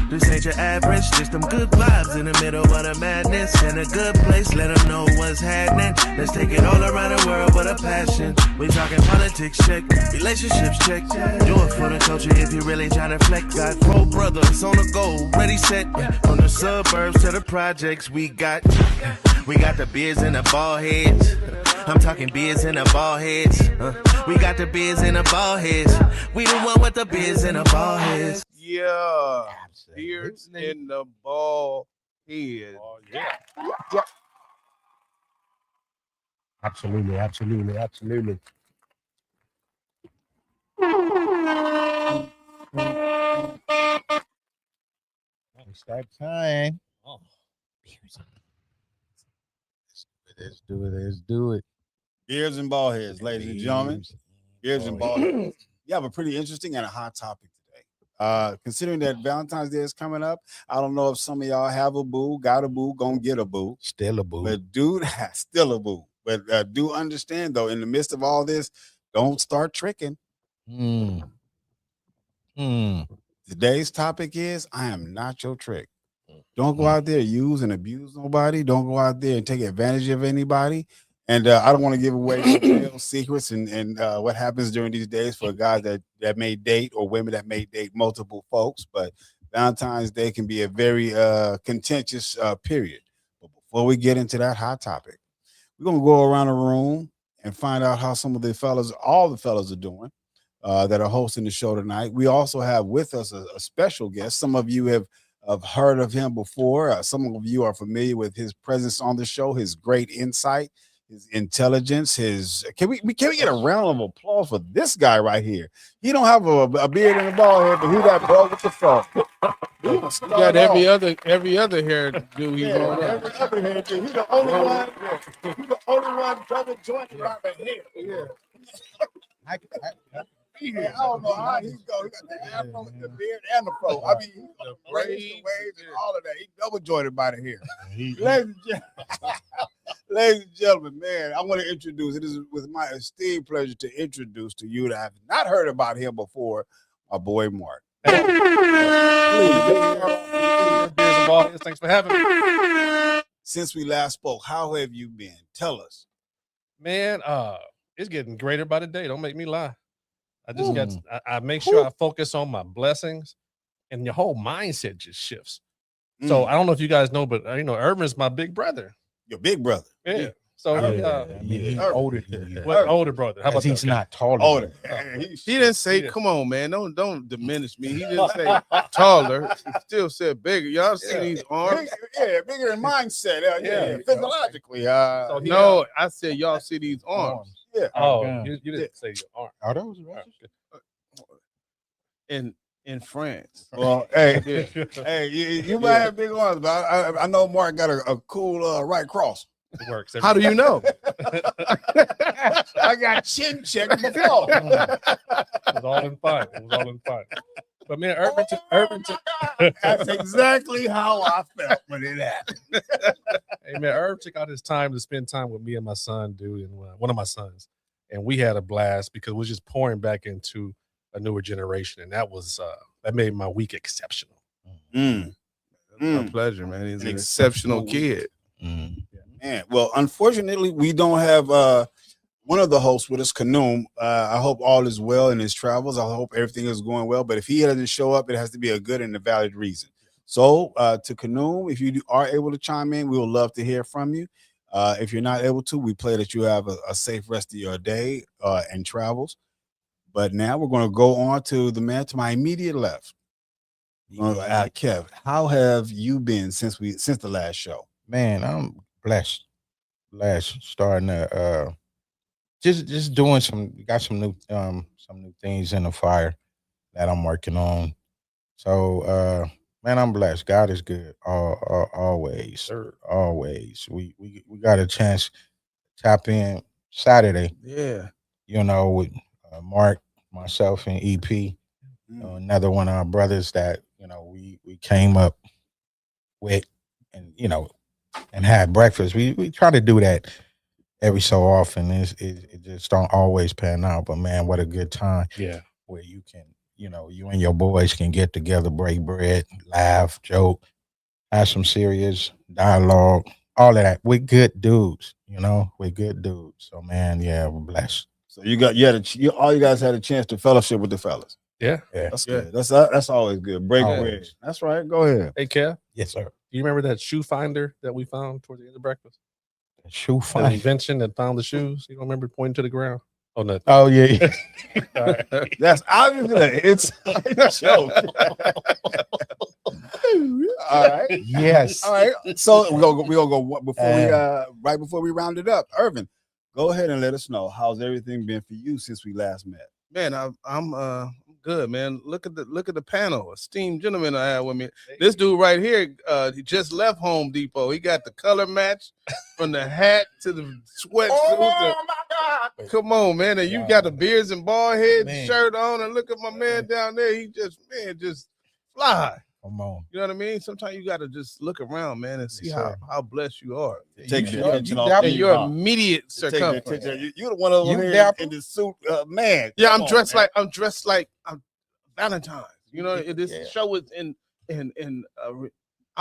This ain't your average, just them good vibes in the middle of the madness. In a good place, let them know what's happening. Let's take it all around the world with a passion. We talking politics, check, relationships, check. Do it for the culture if you really trying to flex. Got 4 brothers on the go, ready, set. From the suburbs to the projects, we got the beers and the ball heads. I'm talking beers and the ball heads. We got the beers and the ball heads. We the one with the beers and the ball heads. Yeah, beers in the ball heads. Oh, yeah. Absolutely. It's that time. Oh, beers. Let's do it. Beers and ball heads, ladies and gentlemen. Beers and ball heads. You have a pretty interesting and a hot topic today. Considering that Valentine's Day is coming up, I don't know if some of y'all have a boo, got a boo, gonna get a boo. Still a boo. But dude, still a boo. But do understand though, in the midst of all this, don't start tricking. Today's topic is, I am not your trick. Don't go out there, use and abuse nobody. Don't go out there and take advantage of anybody. And I don't want to give away real secrets and what happens during these days for guys that may date or women that may date multiple folks. But Valentine's Day can be a very contentious period. But before we get into that hot topic, we're going to go around the room and find out how some of the fellas, all the fellas are doing that are hosting the show tonight. We also have with us a special guest. Some of you have heard of him before. Some of you are familiar with his presence on the show, his great insight, his intelligence, can we get a round of applause for this guy right here? He don't have a beard and a bald head, but he got bro with the fuck. You got every other hair dude he's on. Every other hair dude. He's the only one. He's the only one double jointed right here. Yeah. I don't know how he's going. He got the afro, the beard, and the fro. I mean, he's the braids, the waves, and all of that. He's double jointed by the hair. Ladies and gentlemen, man, I want to introduce. It is with my esteemed pleasure to introduce to you that I have not heard about him before, my boy Mark. Thanks for having me. Since we last spoke, how have you been? Tell us. Man, it's getting greater by the day. Don't make me lie. I just I make sure I focus on my blessings, and your whole mindset just shifts. So I don't know if you guys know, but Urban's my big brother. Your big brother. Yeah. So he's older than you. What older brother? How about he's that? not taller. Older. He didn't say, come on, man. Don't diminish me. He didn't say taller. He still said bigger. Y'all see these arms? Bigger in mindset. Physiologically. No, I said y'all see these arms. Yeah. Oh, you didn't say your arm. Oh, that was right. In France. Well, hey, you might have big arms, but I know Mark got a cool right cross. It works. How do you know? I got chin check before. It was all in fun. But man, Urban. That's exactly how I felt when it happened. Hey man, Urban took out his time to spend time with me and my son, dude, and one of my sons, and we had a blast because we're just pouring back into a newer generation, and that made my week exceptional. My pleasure, man. He's an exceptional kid. Man, well, unfortunately, we don't have one of the hosts with us, Kanoom. I hope all is well in his travels. I hope everything is going well. But if he doesn't show up, it has to be a good and a valid reason. So to Kanoom, if you are able to chime in, we would love to hear from you. If you're not able to, we pray that you have a safe rest of your day and travels. But now we're going to go on to the man to my immediate left. Kev, how have you been since the last show? Man, I'm blessed. Starting to just doing some new things in the fire that I'm working on. So man, I'm blessed. God is good. Always. Sure. Always. We got a chance to tap in Saturday. Yeah. With Mark, myself, and EP. Another one of our brothers that we came up with, and and had breakfast. We try to do that every so often. It just don't always pan out. But man, what a good time! Yeah, where you can you know, you and your boys can get together, break bread, laugh, joke, have some serious dialogue, all of that. We're good dudes, you know, we're good dudes. So man, yeah, we're blessed. So all you guys had a chance to fellowship with the fellas. Yeah. Yeah. That's Yeah. good. That's always good. Break Always. bread. That's right. Go ahead. Hey, Kev, Yes, sir. do you remember that shoe finder that we found towards the end of breakfast? Shoe The find. invention that found the shoes. You don't remember pointing to the ground? Oh, no. Oh yeah. All right. That's obviously it's a joke. All right. Yes. All right. So we're gonna go right before we round it up. Irvin, go ahead and let us know how's everything been for you since we last met. Man, I'm good, man. Look at the panel, esteemed gentleman I have with me. This dude right here, he just left Home Depot. He got the color match from the hat to the sweatsuit. my God! Come on, man, and you got the beards and bald head Man. shirt on, and look at my man down there. He just fly. Come on. You know what I mean? Sometimes you got to just look around, man, and see Yes, how sir. blessed you are. Take You the sure? attention You off definitely And you, your huh? immediate Take the circumference. attention. You're the one over You here dapper? in the suit, man. Yeah, come I'm on, dressed man. like I'm Valentine. You know, this Yeah. show is in I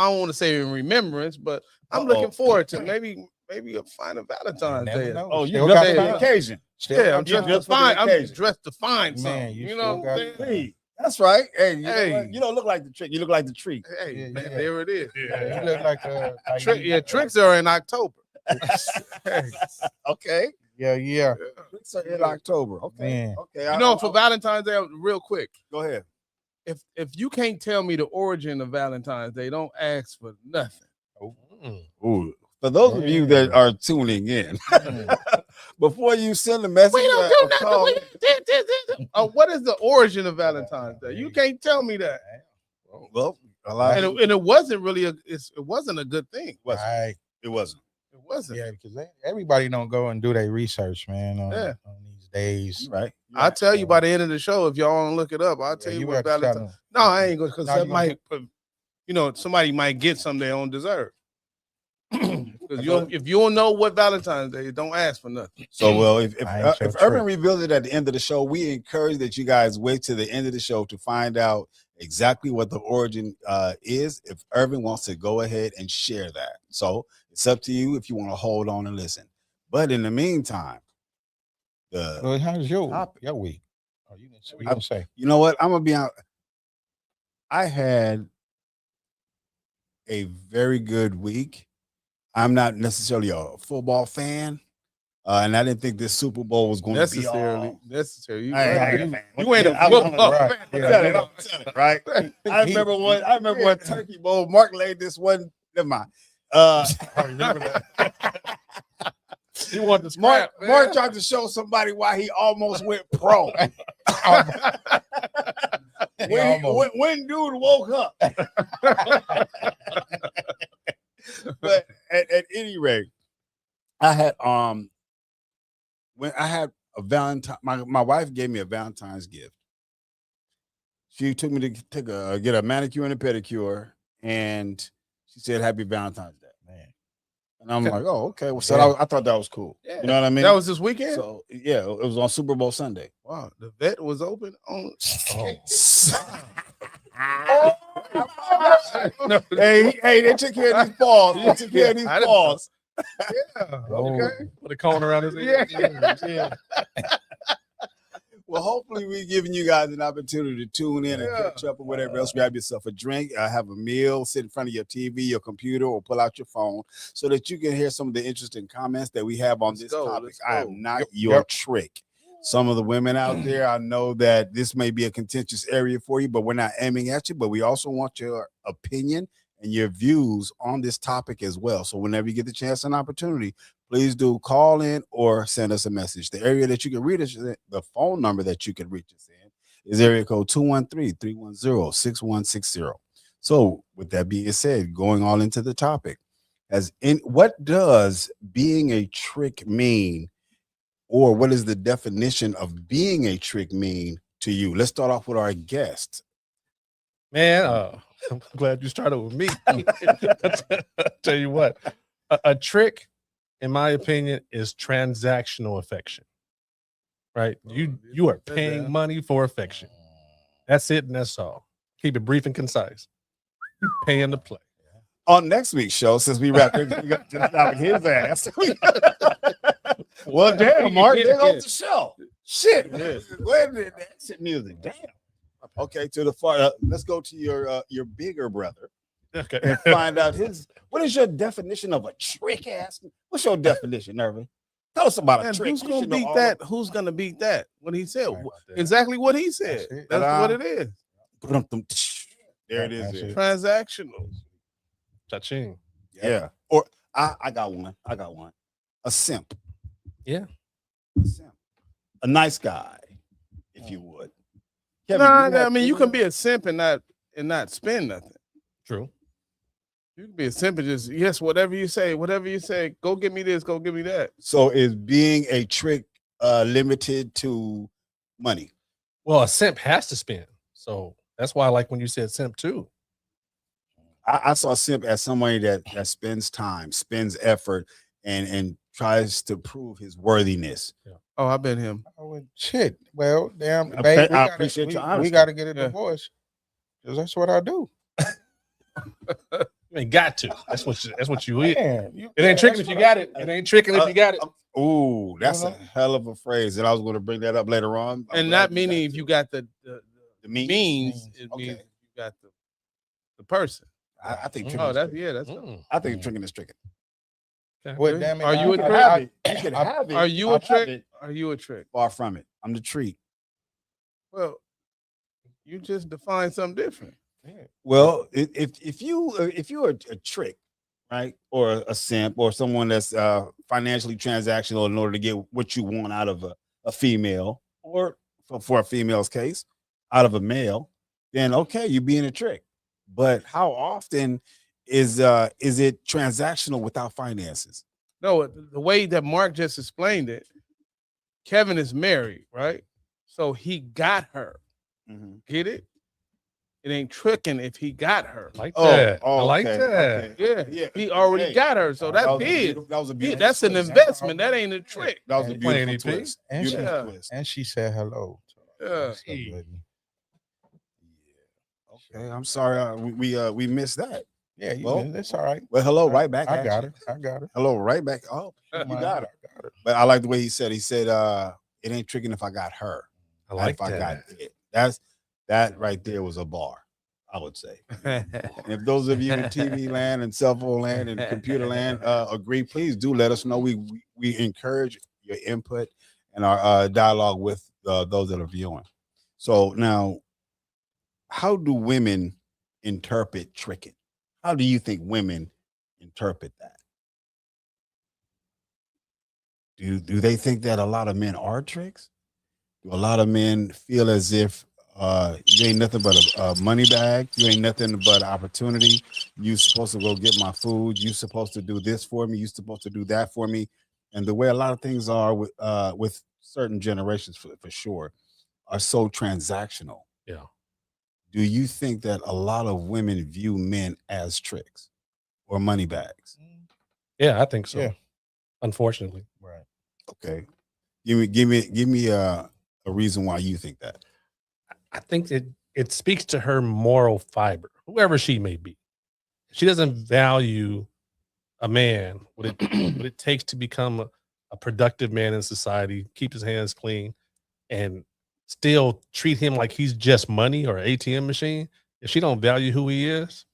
don't want to say in remembrance, but I'm Uh-oh. looking forward to maybe a fine Valentine's never Day. know. Oh, you Still dressed got for the time. occasion. Still Yeah, got I'm dressed time. to find. I'm occasion. dressed to find Man, something. you You still know what got I'm saying? time. Hey, that's right. Hey, Hey. you don't look like the trick. You look like the tree. Hey, Yeah, man, yeah. there it is. Yeah, you look like Tricks are in October. Okay. Yeah. Tricks are in October. Okay. Man. Okay. You know, for Valentine's Day, real quick, go ahead. if you can't tell me the origin of Valentine's Day, don't ask for nothing. Ooh. For those of you that are tuning in, before you send a message, What is the origin of Valentine's Day? You can't tell me that. well, a lot And of it wasn't really it wasn't a good thing. Right. it wasn't. It wasn't. Yeah, because everybody don't go and do their research, man, on these days. Right. I'll tell you by the end of the show if y'all want to look it up. I'll tell you what got to tell Valentine's. them. No, I ain't going because No, that you might, somebody might get something they don't deserve. Because if you don't know what Valentine's Day is, don't ask for nothing. So, well, if I ain't your Urban trick. reveals it at the end of the show, we encourage that you guys wait to the end of the show to find out exactly what the origin is. If Urban wants to go ahead and share that, so it's up to you if you want to hold on and listen. But in the meantime, Well, how's your Topic. week? Oh, you gonna say? you know what? I'm gonna be honest. I had a very good week. I'm not necessarily a football fan, and I didn't think this Super Bowl was going to be all. Necessary. I ain't a fan. You ain't a I'm football right. fan. Yeah. Tell it, I'm telling it, right? I remember one Turkey Bowl. Mark laid this one. Never mind. You want the Mark scrap, man. tried to show somebody why he almost went pro. when dude woke up. But at any rate, I had when I had a Valentine, my wife gave me a Valentine's gift. She took me to get a manicure and a pedicure, and she said Happy Valentine's Day. Man. And I'm like, oh, okay. Well, so I thought that was cool. Yeah. You know what I mean? That was this weekend? So yeah, it was on Super Bowl Sunday. Wow, the vet was open on. Hey, they took care of these balls. They took care of these balls. Okay. Put a cone around his head. Yeah. Well, hopefully we're giving you guys an opportunity to tune in and catch up or whatever else. Grab yourself a drink, have a meal, sit in front of your TV, your computer, or pull out your phone so that you can hear some of the interesting comments that we have on this topic. I am not your trick. Some of the women out there, I know that this may be a contentious area for you, but we're not aiming at you. But we also want your opinion and your views on this topic as well. So whenever you get the chance and opportunity, please do call in or send us a message. The area that you can reach us, the phone number that you can reach us in is area code 213-310-6160. So with that being said, going all into the topic, what does being a trick mean, or what is the definition of being a trick mean to you? Let's start off with our guest. Man, I'm glad you started with me. I'll tell you what, a trick, in my opinion, is transactional affection. Right? You are paying money for affection. That's it, and that's all. Keep it brief and concise. Paying to play. On next week's show, since we wrapped everything up to stop his ass. Well, damn, Mark, there goes the show. Shit. Where did that shit music? Damn. Okay, to the far. Let's go to your bigger brother Okay. and find out what is your definition of a trick ass? What's your definition, Nervin? Tell us about a And trick. who's You gonna should know beat all that? Who's gonna beat that? What he said. Right about that. Exactly what he said. That's it. That's what it is. There it is. That's it. Transactional. Cha-ching. Yeah. Or I got one. A simp. Yeah. A simp. A nice guy, if you would. Kevin, Nah, you have I mean, you any- can be a simp and not spend nothing. True. You can be a simp and just yes, whatever you say, go give me this, go give me that. So is being a trick limited to money? Well, a simp has to spend. So that's why I like when you said simp too. I saw simp as somebody that spends time, spends effort, and tries to prove his worthiness. Oh, I've been him. Oh, well, shit. Well, damn, I babe, I appreciate your we honesty. got to get a Yeah. divorce because that's what I do. You ain't got to. That's what you eat. Man, It ain't tricking if you got it. It ain't tricking if you got it. Ooh, that's You a know? hell of a phrase, and I was going to bring that up later on. I'm And glad not you meaning got if to. you got the the means. means, it Okay. means you got the person. I think Oh, tricking. Oh, is that's tricking. that's I think tricking is tricking. Well, damn it, Are you I- a You trick? can have it. You can I- have it. Are you I'll a have trick? it. Are you a trick? Far from it. I'm the treat. Well, you just define something different. Well, if you're a trick, right, or a simp, or someone that's financially transactional in order to get what you want out of a female, or for a female's case, out of a male, then okay, you're being a trick. But how often is it transactional without finances? No, the way that Mark just explained it, Kevin is married, right? So he got her. Get it? It ain't tricking if he got her. I like that. I like okay, that. okay. Yeah, he already Hey, got her. So that's that was a his. beautiful- that was a Yeah, beautiful that's an twist. investment. That ain't a trick. That was a And playing beautiful EP. twist. And Beautiful Yeah. twist. And she said hello. Yeah. What's up, baby? Okay, I'm sorry we missed that. Yeah, you Well, it's all right. Well, hello, right back. I at got you. it. I got it. Hello, right back. Oh, you Mine, got it. I got it. But I like the way he said. He said, "It ain't tricking if I got her. I Not like if I that. got it." That right there was a bar, I would say. And if those of you in TV land and cell phone land and computer land agree, please do let us know. We encourage your input and our dialogue with those that are viewing. So now, how do women interpret tricking? How do you think women interpret that? Do they think that a lot of men are tricks? Do a lot of men feel as if you ain't nothing but a money bag? You ain't nothing but opportunity. You supposed to go get my food. You supposed to do this for me. You supposed to do that for me. And the way a lot of things are with certain generations, for sure, are so transactional. Yeah. Do you think that a lot of women view men as tricks or money bags? Yeah, I think so. Yeah. Unfortunately. Right. Okay, give me a reason why you think that. I think it speaks to her moral fiber, whoever she may be. She doesn't value a man, what it takes to become a productive man in society, keep his hands clean, and still treat him like he's just money or an ATM machine. If she don't value who he is,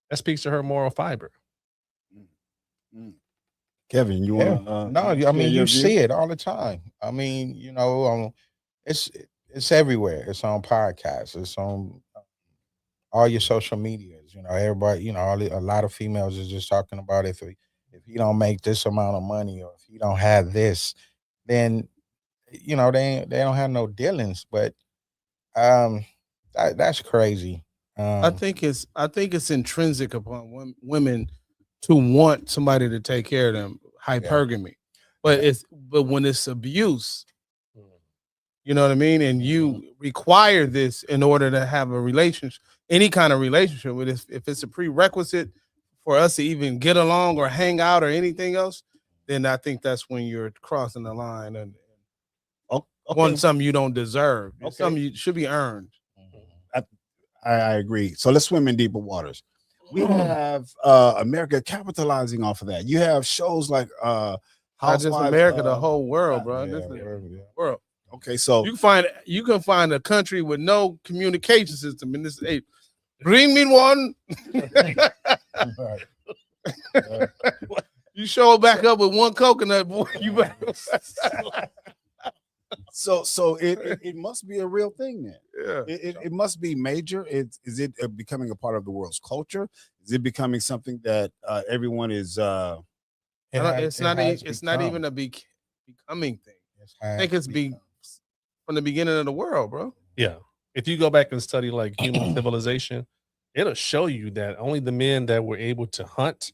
that speaks to her moral fiber. Kevin, you Yeah. want? No, I mean you see it all the time. I mean, it's everywhere. It's on podcasts. It's on all your social medias. Everybody. A lot of females is just talking about if he don't make this amount of money or if he don't have this, then they don't have no dealings. But that's crazy. I think it's intrinsic upon women to want somebody to take care of them. Hypergamy, but when it's abuse, you know what I mean, and you require this in order to have a relationship, any kind of relationship with it. If it's a prerequisite for us to even get along or hang out or anything else, then I think that's when you're crossing the line and want something you don't deserve. It's something you should be earned. I agree. So let's swim in deeper waters. We have America capitalizing off of that. You have shows like Not Housewives. just America, the whole world, bro. Yeah, This is yeah. world. Okay, so You can find a country with no communication system in this. Hey, bring me one. Right. You show back up with one coconut, boy. You back. so it must be a real thing then. Yeah. It must be major. Is it becoming a part of the world's culture? Is it becoming something that everyone is? It's not even a becoming thing. I think it's from the beginning of the world, bro. Yeah. If you go back and study like human civilization, it'll show you that only the men that were able to hunt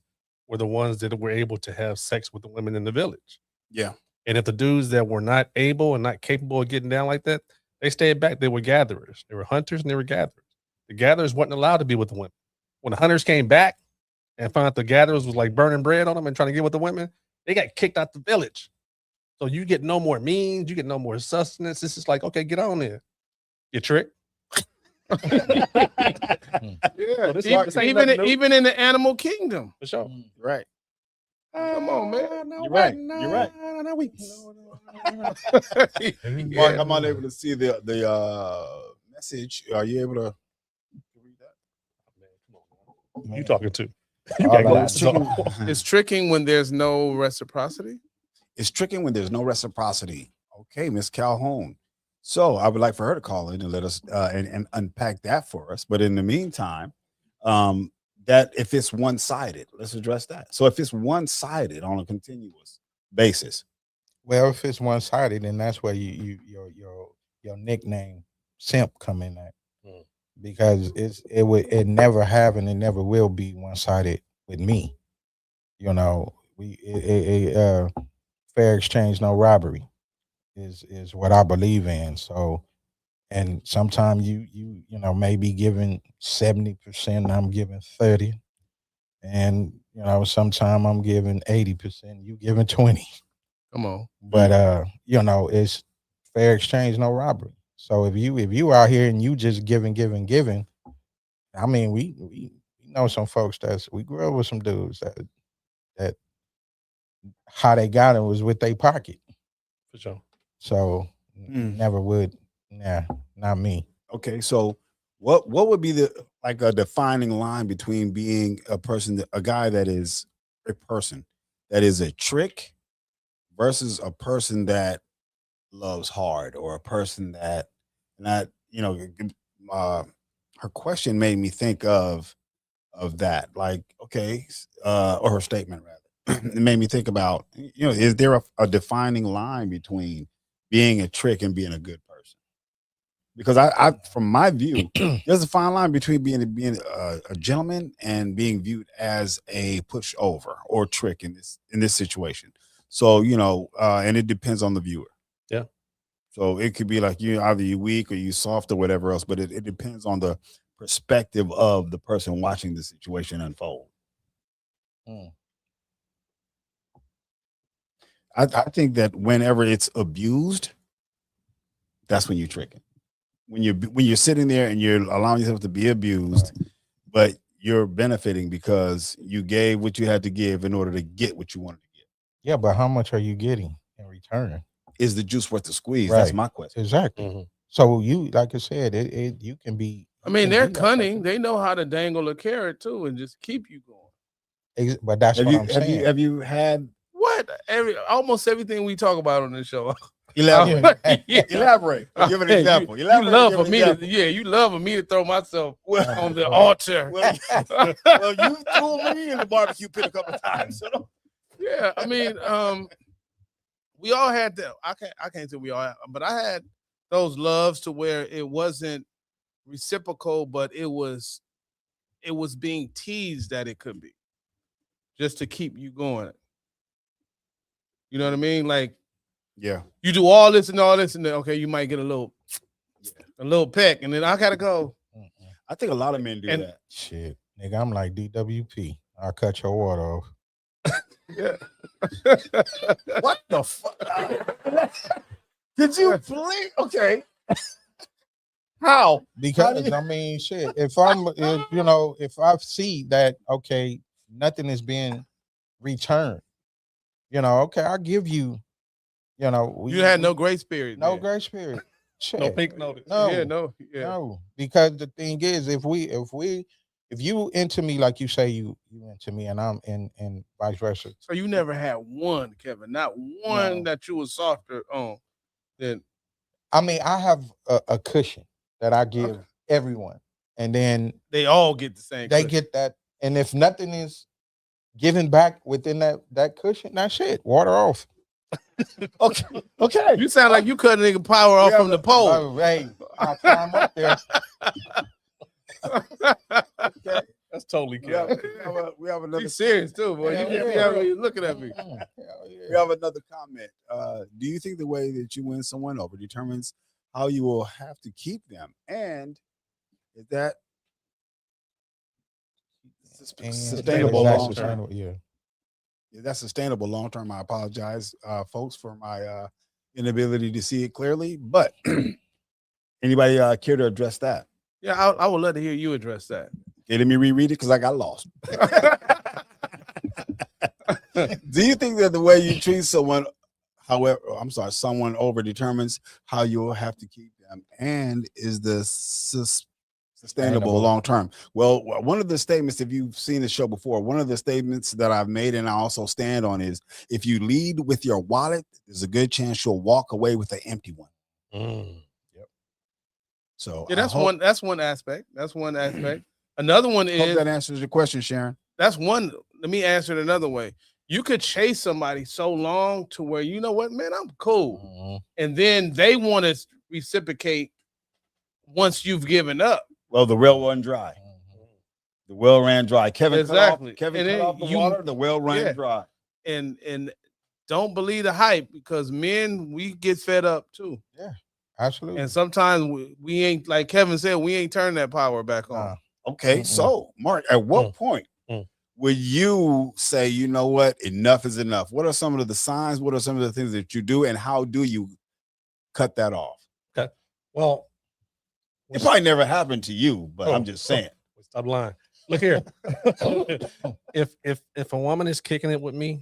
were the ones that were able to have sex with the women in the village. Yeah. And if the dudes that were not able and not capable of getting down like that, they stayed back. They were gatherers. They were hunters and they were gatherers. The gatherers wasn't allowed to be with the women. When the hunters came back and found out the gatherers was like burning bread on them and trying to get with the women, they got kicked out the village. So you get no more means, you get no more sustenance. It's just like, okay, get on there. You trick. Yeah, So even in the animal kingdom. For sure. Right. Come on, man. You're right. You're right. Mark, I'm unable to see the message. Are you able to read that? You talking to? It's tricking when there's no reciprocity. It's tricking when there's no reciprocity. Okay, Miss Calhoun. So I would like for her to call in and let us and unpack that for us. But in the meantime, that if it's one-sided, let's address that. So if it's one-sided on a continuous basis, Well, if it's one-sided, then that's where your nickname simp come in at. Because it never have and it never will be one-sided with me. You know, fair exchange, no robbery is what I believe in. So, and sometimes you know maybe giving 70%, I'm giving 30, and you know sometimes I'm giving 80%, you giving 20. Come on. But you know, it's fair exchange, no robbery. So if you out here and you just giving, I mean, we know some folks we grew up with some dudes that how they got it was with their pocket. For sure. So never would. Nah, not me. okay. So what would be a defining line between being a guy that is a person that is a trick versus a person that loves hard, or a person that not, you know, her question made me think of that, like, okay, or her statement rather, it made me think about, you know, is there a defining line between being a trick and being a good person? Because I from my view, there's a fine line between being a gentleman and being viewed as a pushover or trick in this situation. So, you know, and it depends on the viewer. Yeah. So it could be like either you weak or you soft or whatever else, but it depends on the perspective of the person watching the situation unfold. I think that whenever it's abused, that's when you're tricking. When you're sitting there and you're allowing yourself to be abused, but you're benefiting because you gave what you had to give in order to get what you wanted to get. Yeah, but how much are you getting in return? Is the juice worth the squeeze? Right. That's my question. Exactly. Mm-hmm. So you, like I said, you can be. I mean, they're cunning. They know how to dangle a carrot too and just keep you going. But that's what I'm saying. Have you had what? Almost everything we talk about on this show. Elaborate. Yeah. Elaborate. Give an example. You love for me to throw myself on the altar. Well, you threw me in the barbecue pit a couple of times. So. Yeah, I mean, we all had that. I can't say we all had, but I had those loves to where it wasn't reciprocal, but it was being teased that it could be, just to keep you going. You know what I mean? Like, yeah, you do all this, and then okay, you might get a little peck, and then I gotta go. I think a lot of men do that. Shit, nigga, I'm like DWP. I'll cut your water off. Yeah. What the fuck? Did you please? Okay. How? Because I mean, shit. If I see that nothing is being returned, okay, I'll give you. You had no grace period. no then. grace period. Shit. No pink notice. Yeah, No, yeah. no. Because the thing is, if you into me like you say you into me, and I'm in vice versa. So you never had one, Kevin, not one No. that you was softer on. Then I mean, I have a cushion that I give everyone, and then they all get the same. they cushion. get that. And if nothing is given back within that cushion, that's it. Water off. Okay. You sound like you cut a nigga power off from the pole. Oh, hey, I climb up there. Okay. That's totally We have, good. we have another. He's serious too, boy. Hell You yeah. looking at me. Hell We yeah. have another comment. Do you think the way that you win someone over determines how you will have to keep them? And is that And sustainable that's long term? sustainable, yeah. Is that sustainable long term? I apologize, folks, for my inability to see it clearly. But anybody care to address that? Yeah, I would love to hear you address that. Okay, let me reread it because I got lost. Do you think that the way you treat someone, someone over determines how you'll have to keep them? And is the sustainable long term? Well, one of the statements, if you've seen the show before, one of the statements that I've made and I also stand on is if you lead with your wallet, there's a good chance you'll walk away with an empty one. Yep. So Yeah, that's one aspect. That's one aspect. Another one Hope is that answers your question, Sharon. that's one. Let me answer it another way. You could chase somebody so long to where you know what, man, I'm cool, and then they want to reciprocate once you've given up. Well, the well run dry. The well ran dry. Kevin Exactly. cut And then off the water. The well ran dry. And don't believe the hype because men, we get fed up too. Yeah, absolutely. And sometimes we ain't, like Kevin said, we ain't turn that power back on. Okay, so Mark, at what point would you say, you know what, enough is enough? What are some of the signs? What are some of the things that you do, and how do you cut that off? Okay. Well, it probably never happened to you, but I'm just saying. Stop lying. Look here. if a woman is kicking it with me,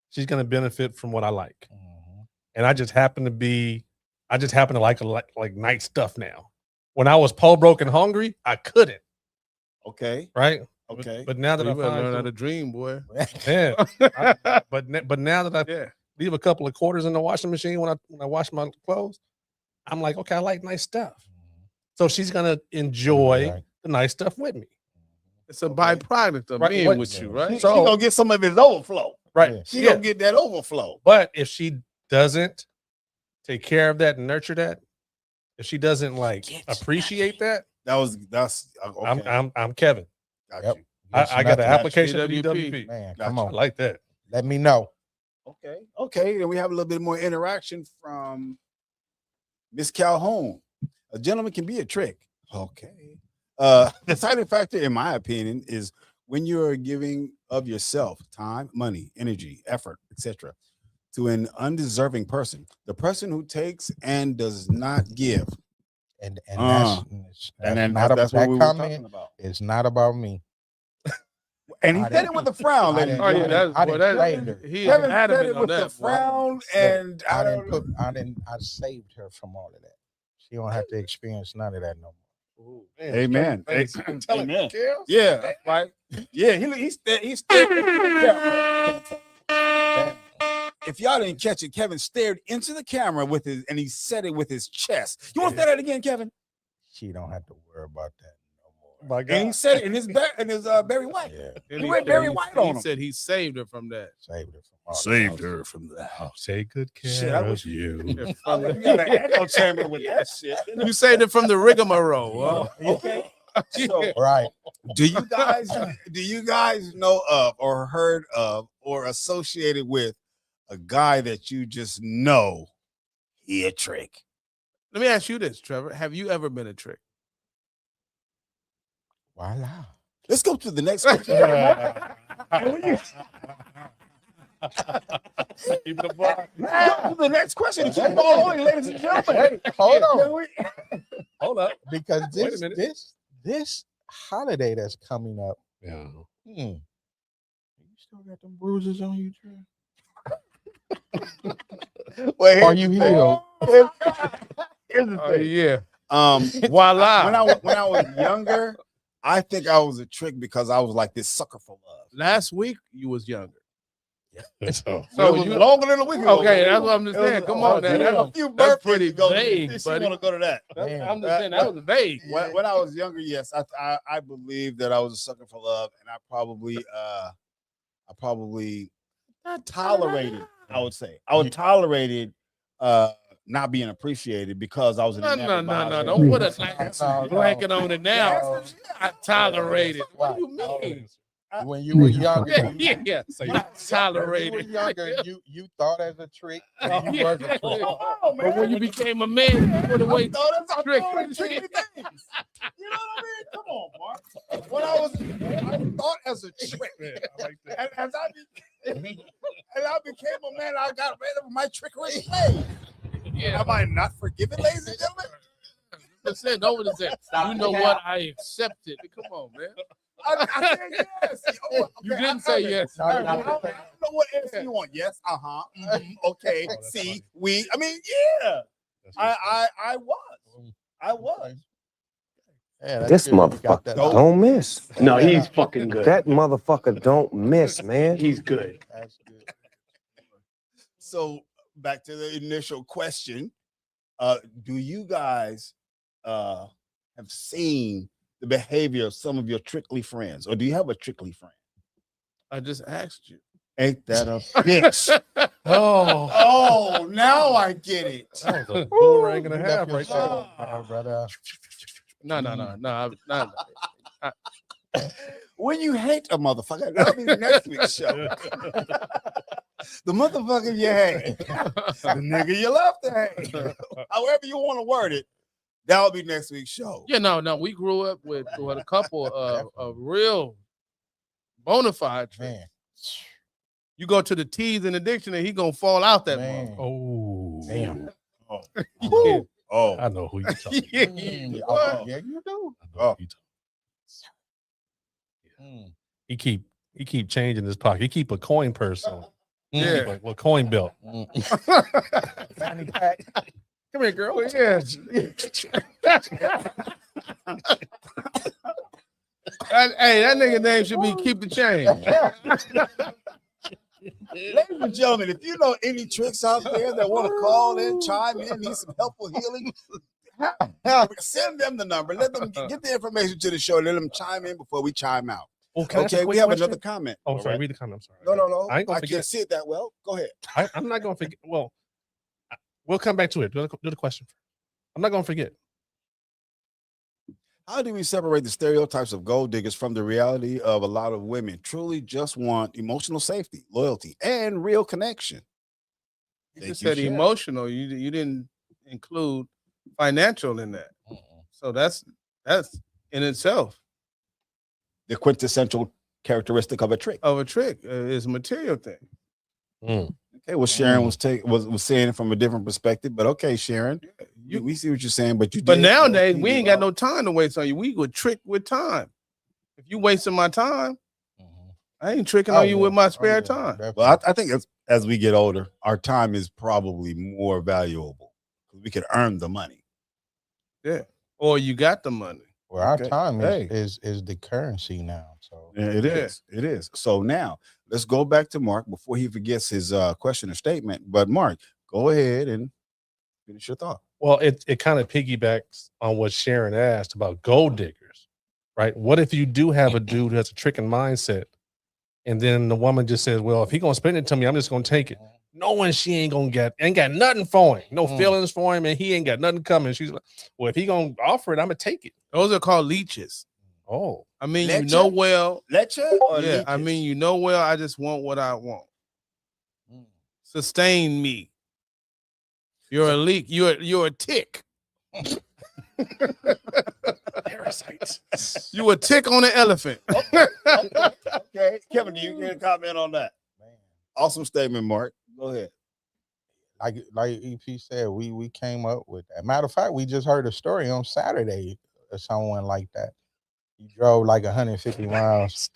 she's going to benefit from what I like. And I just happen to like nice stuff now. When I was poor, broke, and hungry, I couldn't. Okay. Right. Okay. But now that You I better find learn how to dream, boy. yeah. But now that I leave a couple of quarters in the washing machine when I wash my clothes, I'm like, okay, I like nice stuff. So she's gonna enjoy the nice stuff with me. It's a byproduct of being with you, right? So she's gonna get some of his overflow. Right. Yeah. She's gonna get that overflow. But if she doesn't take care of that and nurture that, if she doesn't appreciate that, that's okay. I'm Kevin. Got you. I got an application for DWP. Man, Got come you. on. I like that. Let me know. Okay. And we have a little bit more interaction from Miss Calhoun. A gentleman can be a trick. Okay. The deciding factor, in my opinion, is when you are giving of yourself, time, money, energy, effort, etc., to an undeserving person. The person who takes and does not give. And that's what we were talking about. It's not about me. And he said it with a frown, ladies and gentlemen. Kevin said it with a frown, and I saved her from all of that. She don't have to experience none of that no more. Amen. Amen. Yeah, right. Yeah, he stared. If y'all didn't catch it, Kevin stared into the camera and he said it with his chest. You want to say that again, Kevin? She don't have to worry about that no more. My God. And he said it in his Barry White. Yeah. He went Barry White on him. He said he saved her from that. Saved her from that. Oh, take good care of you. You got an echo chamber with that shit. You saved it from the rigmarole. Okay. So, right. Do you guys know of or heard of or associated with a guy that you just know he a trick? Let me ask you this, Trevor. Have you ever been a trick? Voila. Let's go to the next question. Keep the bar. Let's go to the next question. Keep on going, ladies and gentlemen. Hold on. Hold up. because Wait a minute. this holiday that's coming up. Yeah. You still got them bruises on you, Trey? Well, Are you healed? Here's the Oh thing. yeah. Voila. Voila. When I was younger, I think I was a trick because I was like this sucker for love. Last week you was younger. So, So It was you longer than a week ago. okay? That's what I'm just It was- saying. Come oh, on, now. damn. That's A few that's birthdays pretty ago. vague, You buddy. want to go to that? I'm just saying that was vague. When I was younger, yes, I believe that I was a sucker for love, and I probably not tolerated. I would say I would tolerated not being appreciated because I was No. enamored. Don't put a No. blanket on it now. I tolerate it. What do you No. mean? When you were younger, Yeah. so I tolerate when you it. were younger, you thought as a trick, and you wasn't. But when you became a man, you put away I thought trick. tricky things. You know what I mean? Come on, Mark. When I thought as a trick. I like that. And as I became a man, I got rid of my trickery ways. Yeah. Am I not forgiven, ladies and gentlemen? Percent over the set. You know what? I accept it. Come on, man. I said yes. Oh, okay, You didn't I say heard it. yes. No, I you don't didn't say know what answer you want. Yes, okay, Oh, that's see, funny. we. I mean, yeah. That's I was. Yeah, that's This good. You got motherfucker that don't miss. No, he's fucking good. That motherfucker don't miss, man. He's good. That's good. So back to the initial question. Do you guys have seen the behavior of some of your trickly friends, or do you have a trickly friend? I just asked you. Ain't that a bitch? Oh, now I get it. That was a boomerang and a You half left right yourself, there. brother. No. I'm not. When you hate a motherfucker, that'll be next week's show. The motherfucker you hate, the nigga you love to hate, however you want to word it, that'll be next week's show. Yeah, no. We grew up with a couple of real bona fide tricks. Man, You go to the T's in the dictionary, he gonna fall out that man. Oh, Damn. Yeah. Oh, I know who you talking Yeah. Mm, What? yeah, you do. about. Mm. He keep changing his pocket. He keep a coin purse on. Yeah. Like a coin belt. Fanny pack. Come here, girl. Yes. Hey, that nigga name should be Keep the Change. ladies and gentlemen, if you know any tricks out there that want to call in, chime in, need some helpful healing, send them the number. Let them get the information to the show. Let them chime in before we chime out. Oh, can I ask a Okay, quick we have question? another comment. Oh, All sorry. right? Read the comment. I'm sorry. No. I ain't gonna I can't forget. see it that well. Go ahead. I'm not gonna forget. Well, we'll come back to it. Do the question. I'm not gonna forget. How do we separate the stereotypes of gold diggers from the reality of a lot of women truly just want emotional safety, loyalty, and real connection? You Thank just you, said Sharon. emotional. You didn't include financial in that. So that's in itself The quintessential characteristic of a trick. of a trick. Is a material thing. Okay, well, Sharon was saying it from a different perspective, but okay, Sharon, You, we see what you're saying, but you. but did- nowadays you we did ain't got well. no time to waste on you. We would trick with time. If you wasting my time, I ain't tricking on you with my spare time. Well, I think as we get older, our time is probably more valuable because we can earn the money. Yeah. Or you got the money. Well, our Okay. time Hey. is the currency now. So Yeah, it is. It is. So now let's go back to Mark before he forgets his question or statement. But Mark, go ahead and finish your thought. Well, it kind of piggybacks on what Sharon asked about gold diggers, right? What if you do have a dude who has a tricking mindset, and then the woman just says, "Well, if he gonna spend it to me, I'm just gonna take it," knowing she ain't got nothing for him, no feelings for him, and he ain't got nothing coming. She's like, "Well, if he gonna offer it, I'm gonna take it." Those are called leeches. Oh, I mean, Leche? you know well. Leche or Yeah, I leeches? mean, you know well. I just want what I want. Sustain me. You're a leak. You're a tick. parasites. You a tick on an elephant. Okay, Kevin, do you get a comment on that? man, Awesome statement, Mark. Go ahead. like EP said, we came up with that. Matter of fact, we just heard a story on Saturday of someone like that. He drove like 150 miles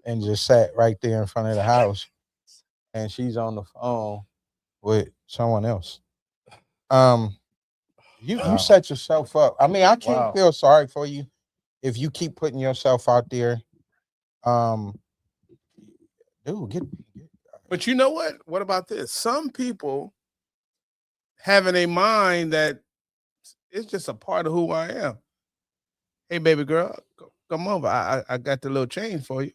and just sat right there in front of the house, and she's on the phone with someone else. You Wow. set yourself up. I mean, I can't Wow. feel sorry for you if you keep putting yourself out there. Dude, get But you know what? What about this? Some people have in a mind that it's just a part of who I am. Hey, baby girl, come over. I got the little change for you.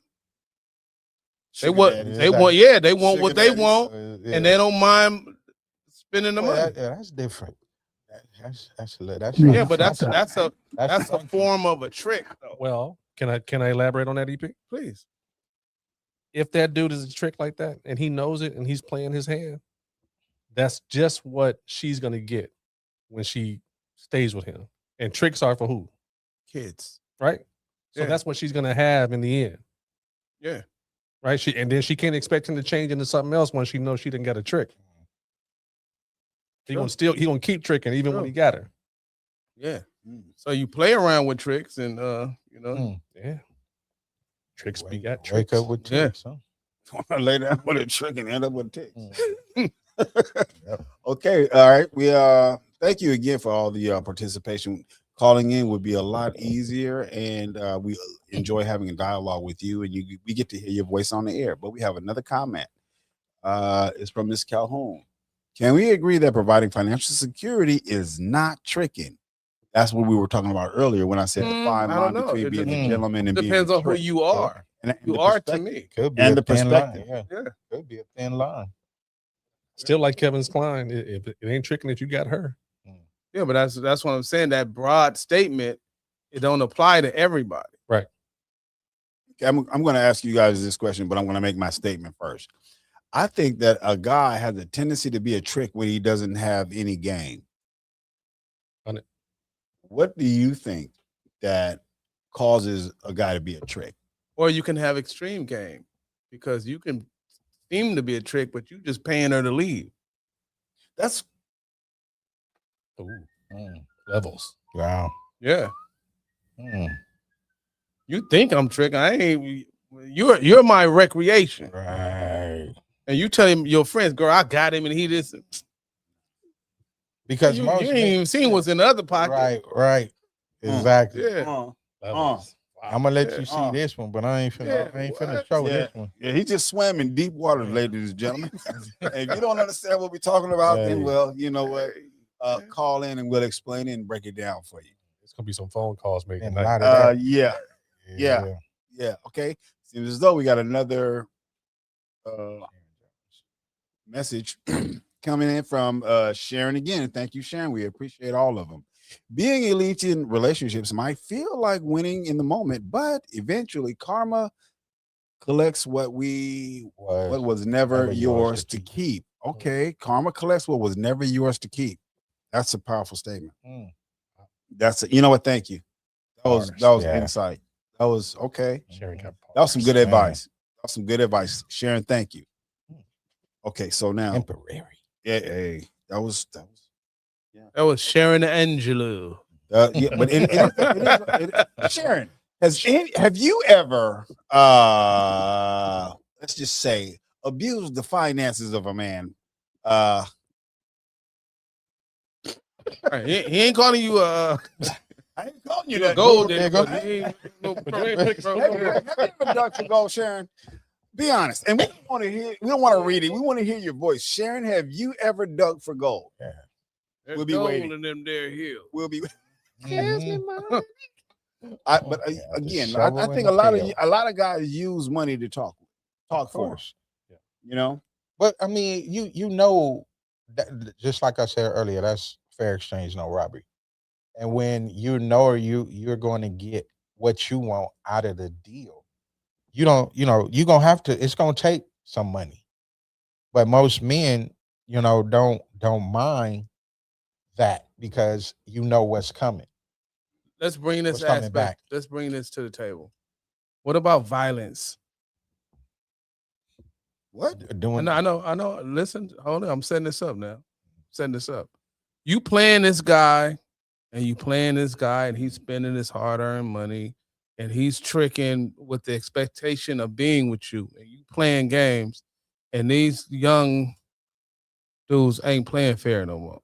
Sugar They daddies. want Sugar what they daddies. want, yeah. and they don't mind spending the Well, money. that's different. That's Yeah, but that's a funky. form of a trick, though. Well, can I elaborate on that, EP? Please. If that dude is a trick like that and he knows it and he's playing his hand, that's just what she's gonna get when she stays with him. And tricks are for who? Kids. Right? So Yeah. that's what she's gonna have in the end. Yeah. Right? And then she can't expect him to change into something else when she knows she didn't get a trick. He gonna keep tricking even when he got her. Yeah. So you play around with tricks and Yeah. Tricks Wake begot tricks. up with tricks, huh? Lay down with a trick and end up with a tick. Yep. Okay, all right. We thank you again for all the participation. Calling in would be a lot easier, and we enjoy having a dialogue with you, and we get to hear your voice on the air. But we have another comment. It's from Ms. Calhoun. Can we agree that providing financial security is not tricking? That's what we were talking about earlier when I said the fine I line don't know. between It being a depends- gentleman and being Depends a on who trick. you are. And You the are to perspective- me. Could be And a the thin perspective. line, yeah. Could be a thin line. Still like Kevin's Klein. If it ain't tricking if you got her. Yeah, but that's what I'm saying. That broad statement, it don't apply to everybody. Right. Okay, I'm going to ask you guys this question, but I'm going to make my statement first. I think that a guy has a tendency to be a trick when he doesn't have any game. What do you think that causes a guy to be a trick? Or you can have extreme game because you can seem to be a trick, but you just paying her to leave. That's Levels. Wow. Yeah. Mm. You think I'm tricking. I ain't you're my recreation. Right. And you tell him your friends, girl, I got him and he this. Because You most ain't even seen what's in the other pocket. Right. Exactly. Yeah. Levels. I'm gonna let you see Uh. this one, but I ain't finna what? show Yeah. this one. Yeah, he just swam in deep waters, ladies and gentlemen. If you don't understand what we're talking about, then Hey. well, you know what? Call in and we'll explain it and break it down for you. It's gonna be some phone calls maybe And a tonight. lot of that. Yeah. Okay. Seems as though we got another message coming in from Sharon again. Thank you, Sharon. We appreciate all of them. Being elite in relationships might feel like winning in the moment, but eventually karma collects what was never yours to keep. Okay, karma collects what was never yours to keep. That's a powerful statement. That's you know what? Thank you. That was insight. That was okay. Sharon got That was some good Man. advice. That was some good advice, Sharon. Thank you. Okay, so now, Temporary. yeah, that was That was Sharon Angelo. yeah, but Sharon, have you ever let's just say abused the finances of a man? Right, he ain't calling you I ain't calling you that. gold. There Digger, go. but he ain't no Have you ever done for gold, Sharon? Be honest, and we don't want to hear. We don't want to read it. We want to hear your voice, Sharon. Have you ever dug for gold? There's We'll be gold waiting. in them there hills. We'll be. Mhm. But again, I think a lot of guys use money to talk Of for. course. You know, But I mean, you know, that, just like I said earlier, that's fair exchange, no robbery. And when you know you're going to get what you want out of the deal, you don't, you're gonna have to. It's gonna take some money. But most men, don't mind that because you know what's coming. Let's bring this What's coming aspect. back? Let's bring this to the table. What about violence? what? Doing I know. Listen, hold on. I'm setting this up now. setting this up. You playing this guy, and he's spending his hard-earned money, and he's tricking with the expectation of being with you, and you playing games, and these young dudes ain't playing fair no more.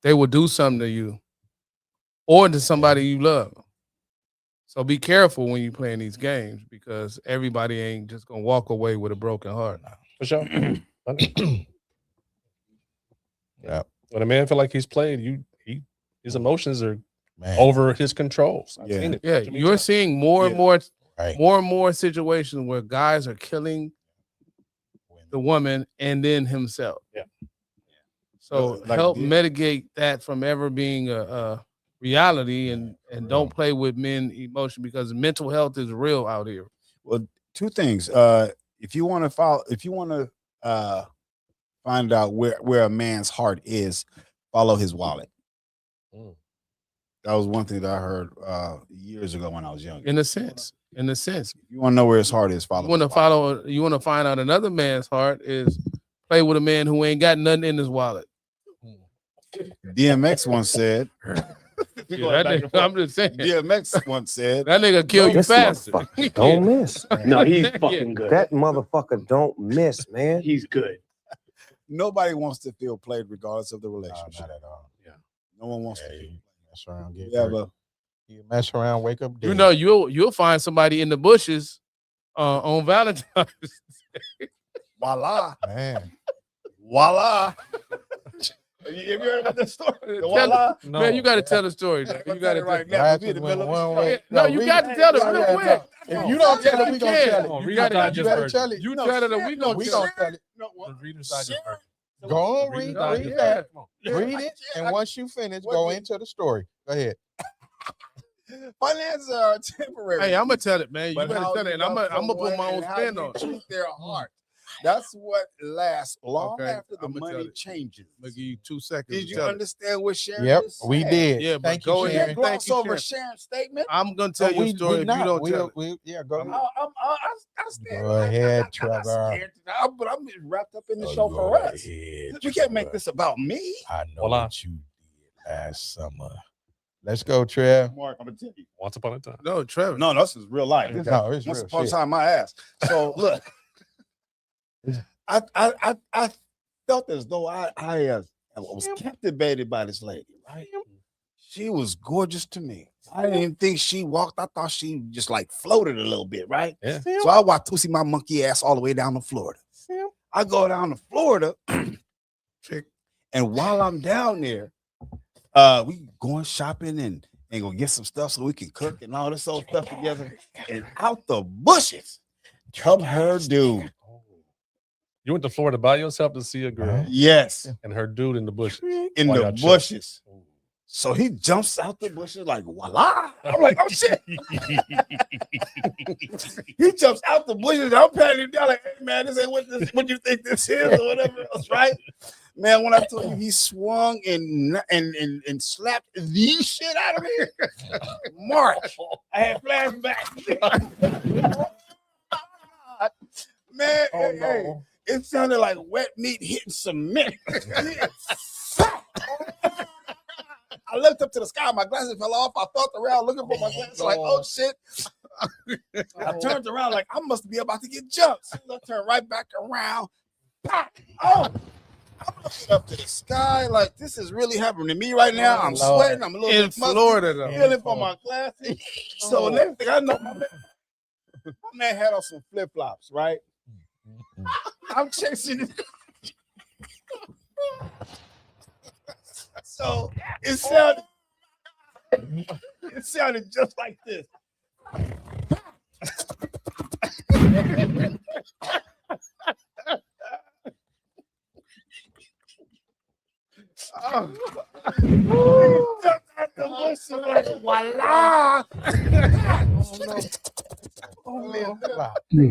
They will do something to you or to somebody you love. So be careful when you playing these games because everybody ain't just gonna walk away with a broken heart. For sure. Yeah. When a man feel like he's played, his emotions are Man. over his controls. I've Yeah. seen it. Yeah, you're seeing more and Right. more situations where guys are killing the woman and then himself. Yeah. So Like help this. mitigate that from ever being a reality and don't play with men emotion because mental health is real out here. Well, two things. If you want to find out where a man's heart is, follow his wallet. Mm. That was one thing that I heard years ago when I was young. In a sense. If you want to know where his heart is, follow. You want to find out another man's heart is play with a man who ain't got nothing in his wallet. DMX once said. Yeah, I'm just saying. DMX once said That nigga kill you This faster. motherfucker don't miss. No, he's fucking good. That motherfucker don't miss, man. He's good. nobody wants to feel played regardless of the No, relationship. not at all. Yeah. No one wants Yeah, to. you mess around, get Yeah, hurt. but You mess around, wake up dead. You know, you'll find somebody in the bushes on Valentine's. voila, man. voila. Have you heard about this story? The Tell voila. it- Man, you got to tell the story. I'm You gonna got tell to it right tell. now. Right, We in the went middle of one the way. No, you got to tell it Yeah, real yeah, quick. If you don't tell it, we gonna tell it. On, You read gotta- inside You your better version. tell it. You No, tell it, share- and we no, gonna We share- tell gonna it. tell it. No, what? Read inside your version. Go on, Read read inside your that. Yeah. Read it, and once you finish, What go did- into the story. Go ahead. Finances are temporary. Hey, I'm gonna tell it, man. You But better how tell it, you and I'm love gonna put my someone own and how spin you on it. treat their heart. That's what lasts long Okay, after the I'ma tell money it. changes. I'm gonna give you 2 seconds. Did to you tell it. understand what Sharon Yep, just we said? did. Yeah, but Thank go you, ahead. You Sharon. can't gloss Thank you, over Sharon. Sharon's statement. I'm gonna tell you a story if you don't tell it. Yeah, go ahead. I stand. Go ahead, I'm not Trevor. scared but I'm wrapped up in the Oh, show go for us. ahead, We can't make Trevor. this about me. I know Voila. what you did last summer. Let's go, Trev. Mark, I'm gonna tell you. Once upon a time. No, Trevor. No, this is real life. This is No, it's once real upon a shit. time, my ass. So look, I felt as though I was captivated by this lady. Right? She was gorgeous to me. I didn't even think she walked. I thought she just like floated a little bit, right? Yeah. So I walked Tusi my monkey ass all the way down to Florida. I go down to Florida, and while I'm down there, we going shopping and go get some stuff so we can cook and all this old stuff together. And out the bushes, come her dude. You went to Florida by yourself to see a girl Yes, and her dude in the bushes. in While the y'all chilling. bushes. So he jumps out the bushes like voila. I'm like, oh shit. He jumps out the bushes. I'm patting him down like, hey man, this ain't what you think this is or whatever else, right? Man, when I told you he swung and slapped the shit out of me, Mark, I had flashbacks. Man, hey, it sounded like wet meat hitting cement. I looked up to the sky, my glasses fell off. I felt around looking for my glasses, like, oh shit. I turned around like I must be about to get jumped. So I turned right back around. Pop! Oh, I'm looking up to the sky like this is really happening to me right now. I'm Lord. sweating. I'm a little In bit musty, Florida, though. feeling for my glasses. So next thing I know, my man had on some flip flops, right? I'm chasing it. So it sounded just like this. Voila!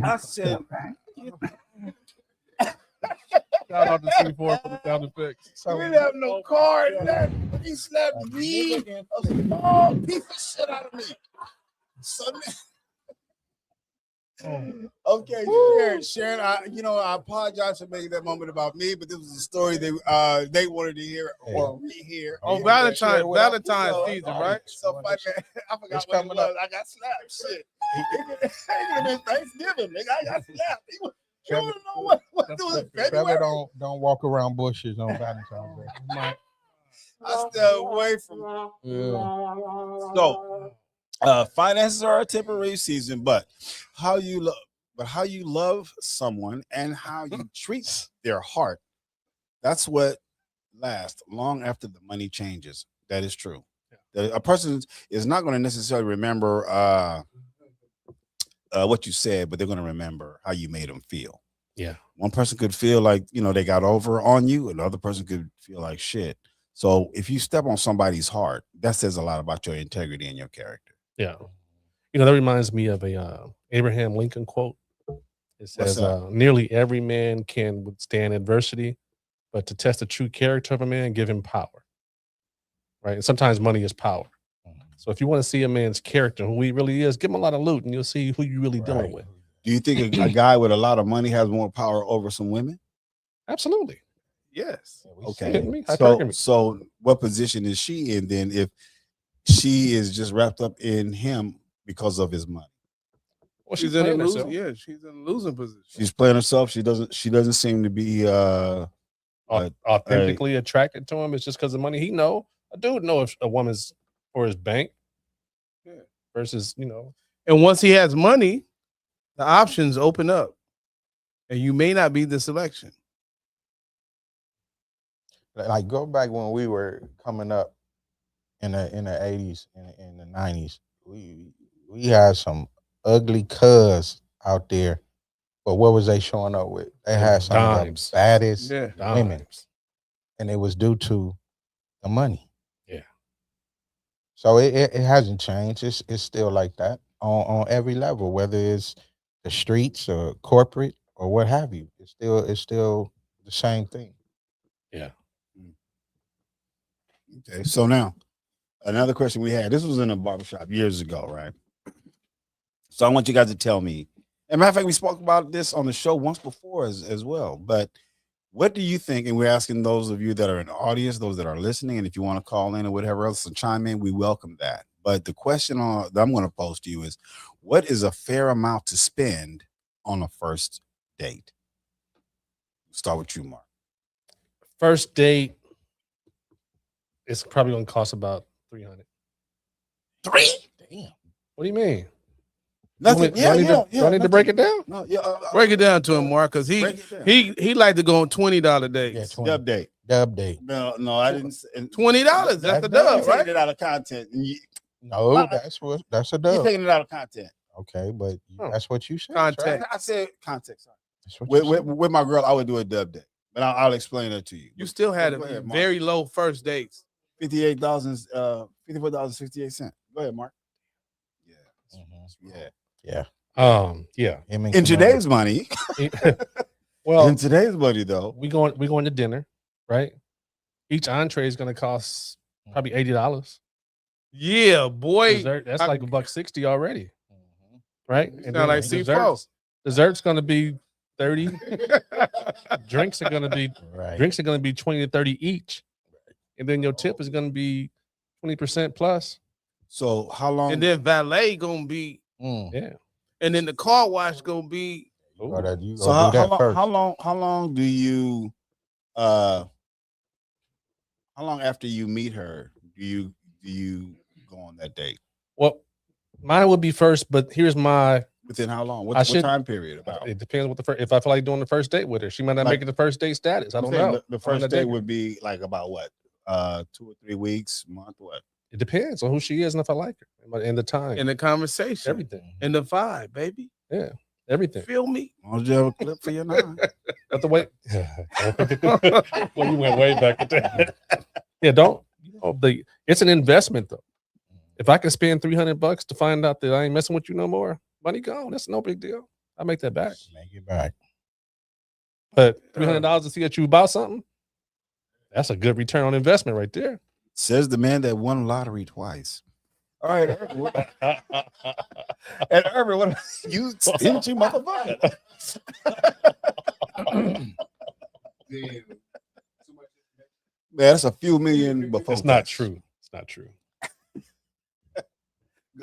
I said, Shout out to C4 for the sound effects. we didn't have no car in that. He slapped me, a small piece of shit out of me. So Okay, Sharon. I apologize for making that moment about me, but this was a story they wanted to hear or rehear. On Anyway, Valentine's season, right? So funny, man. I forgot what it was. I got slapped. Shit. It's Thanksgiving, nigga. I got slapped. You don't know what to do. Trevor don't walk around bushes on Valentine's Day. I stay away from. Yeah. So, finances are a temporary season, but how you love someone and how you treat their heart, that's what lasts long after the money changes. That is true. A person is not going to necessarily remember what you said, but they're going to remember how you made them feel. Yeah. One person could feel like, they got over on you. Another person could feel like shit. So if you step on somebody's heart, that says a lot about your integrity and your character. Yeah. That reminds me of a Abraham Lincoln quote. It says, nearly every man can withstand adversity, but to test the true character of a man, give him power. Right. And sometimes money is power. So if you want to see a man's character, who he really is, give him a lot of loot and you'll see who you're really dealing with. Do you think a guy with a lot of money has more power over some women? Absolutely. Yes. Okay. So what position is she in then if she is just wrapped up in him because of his money? Well, she's in a losing. Yeah, she's in a losing position. She's playing herself. She doesn't seem to be authentically attracted to him. It's just because of money. A dude know if a woman's for his bank. Yeah. Versus, And once he has money, the options open up. And you may not be the selection. Like go back when we were coming up in the 80s and in the 90s, we had some ugly cuz out there, but what was they showing up with? They had some of the baddest women, and it was due to the money. Yeah. So it hasn't changed. It's still like that on every level, whether it's the streets or corporate or what have you. It's still the same thing. Yeah. Okay. So now, another question we had. This was in a barbershop years ago, right? So I want you guys to tell me. As a matter of fact, we spoke about this on the show once before as well. But what do you think? And we're asking those of you that are in the audience, those that are listening, and if you want to call in or whatever else to chime in, we welcome that. But the question that I'm going to pose to you is, what is a fair amount to spend on a first date? Start with you, Mark. First date, it's probably going to cost about $300. Damn. What do you mean? Nothing. Do I need to break it down? No, break it down to him, Mark, because he like to go on $20 dates. Yeah, dub date. No, I didn't. $20. That's the dub, right? Taking it out of content. No, that's a dub. You're taking it out of content. Okay, but that's what you said. Context. Right? I said context. With my girl, I would do a dub date, but I'll explain that to you. You still had a very low first dates. $54.68. Go ahead, Mark. Yeah. Yeah. Yeah. In today's money. Well, in today's money, though, we going to dinner, right? Each entree is going to cost probably $80. Yeah, boy. Dessert, that's like $160 already, right? And then like dessert's going to be 30. Drinks are going to be 20 to 30 each, and then your tip is going to be 20% plus. So how long? And then valet gonna be yeah, and then the car wash gonna be. So how long do you how long after you meet her do you go on that date? Well, mine would be first, but here's my within how long? What time period about? It depends what if I feel like doing the first date with her. She might not make it the first date status. I don't know. The first date would be like about what? 2 or 3 weeks, month, what? It depends on who she is and if I like her and the time and the conversation, everything, and the vibe, baby. Yeah, everything. Feel me? Why don't you have a clip for your nine? But the way, well, you went way back with that. Yeah, it's an investment though. If I can spend $300 to find out that I ain't messing with you no more, money gone. That's no big deal. I make that back. Make it back. But $300 to see that you bought something, that's a good return on investment right there. Says the man that won lottery twice. All right, Urban. And Urban, what you stingy motherfucker? Man, that's a few million before. It's not tax. true. It's not true.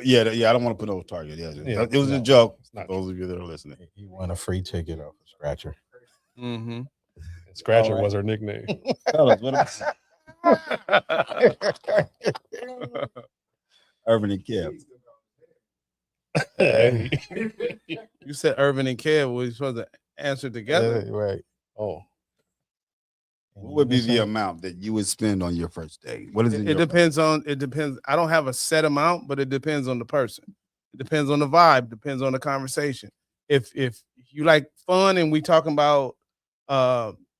Yeah, I don't want to put no target. Yeah, Yeah, it was no, a joke. it's not For those of you that are listening. He won a free ticket off a scratcher. Mm-hmm. Scratcher All right. was her nickname. Fellas, Urban and Kev. Hey. You said Irvin and Kev were supposed to answer together. Right. Oh, What would be the amount that you would spend on your first date? What is it? It depends on. It depends. I don't have a set amount, but it depends on the person. It depends on the vibe. Depends on the conversation. If you like fun and we talking about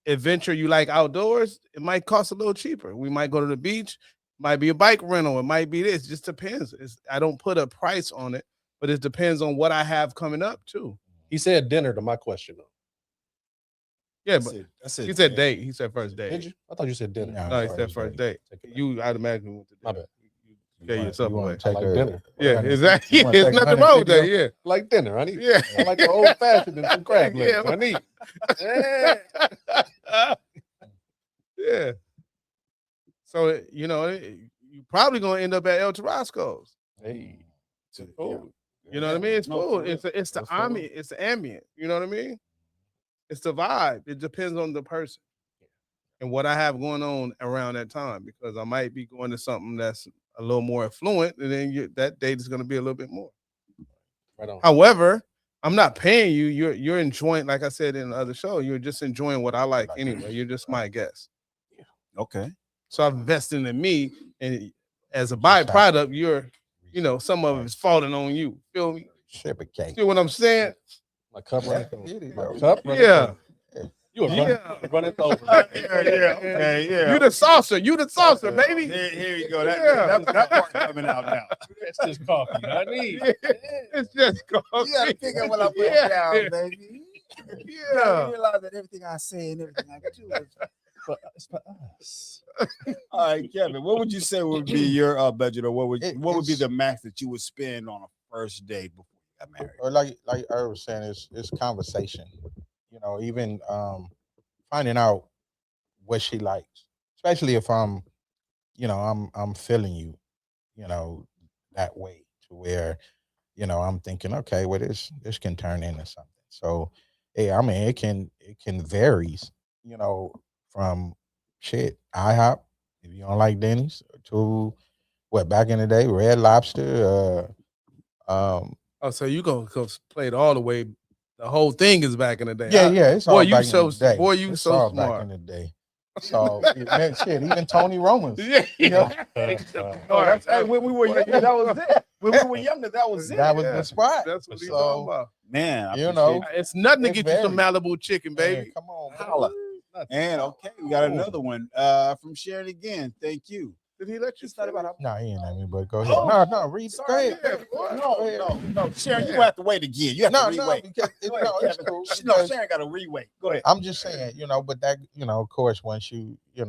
adventure, you like outdoors, it might cost a little cheaper. We might go to the beach. Might be a bike rental. It might be this. It just depends. I don't put a price on it, but it depends on what I have coming up too. he said dinner to my question though. Yeah, but he said date. He said first date. Did you? I thought you said dinner. No. No, he said first date. Take it back. You automatically went to My dinner. bad. You gave yourself away. Take like dinner. Yeah, exactly. Yeah, there's nothing wrong with that. Yeah. Like dinner, honey. Yeah. I like the old fashioned and some crab legs. Yeah. Honey. Yeah. So you're probably gonna end up at El Tarasco's. Hey. Food. You know what I mean? It's No, food. for real. It's the That's food. ambient. It's the ambient. You know what I mean? It's the vibe. It depends on the person and what I have going on around that time, because I might be going to something that's a little more affluent, and then that date is going to be a little bit more. Right on. However, I'm not paying you. You're enjoying, like I said in the other show, you're just enjoying what I like anyway. You're just my guest. Okay. So I'm investing in me, and as a byproduct, some of it is falling on you. Feel me? Ship a cake. See what I'm saying? My cup running Yeah. over. My cup running Yeah. over. You were Yeah. running over. Okay, yeah. You the saucer. You the saucer, baby. Here you go. Yeah. That part's coming out now. It's just coffee, honey. It's just coffee. You gotta pick up what I put Yeah. down, baby. Yeah. You realize that everything I say and everything I do is It's for us. all right, Kevin. What would you say would be your budget, or what would be It's- the max that you would spend on a first date before you got married? Or like I was saying, it's conversation. Even finding out what she likes, especially if I'm feeling you, that way to where, I'm thinking, okay, well this can turn into something. So, I mean, it can varies, from shit IHOP if you don't like Denny's, to what back in the day Red Lobster. Oh, so you gonna play it all the way? The whole thing is back in the day. Yeah, it's all Boy, you back so in the day. boy, you It's so all smart. back in the day. So man, shit, even Tony Roman's. Yeah. Hey, when we were younger, that was it. When we were younger, that was it. That was Yeah. the spot. That's what he's So, talking about. Man, I You know, appreciate It's nothing to It's get you some very- Malibu chicken, Man, baby. come on, it. man. Holla. And okay, we got another one from Sharon again. Thank you. Did he let you? It's not about No, he ain't let me, but go ahead. No, read. Go ahead. No, Sharon, you have to wait again. You have No, to no, re-wait. because Go ahead, it's Kevin. cool. No, because Sharon got to re-wait. Go ahead. I'm just saying, but that, of course, once you, get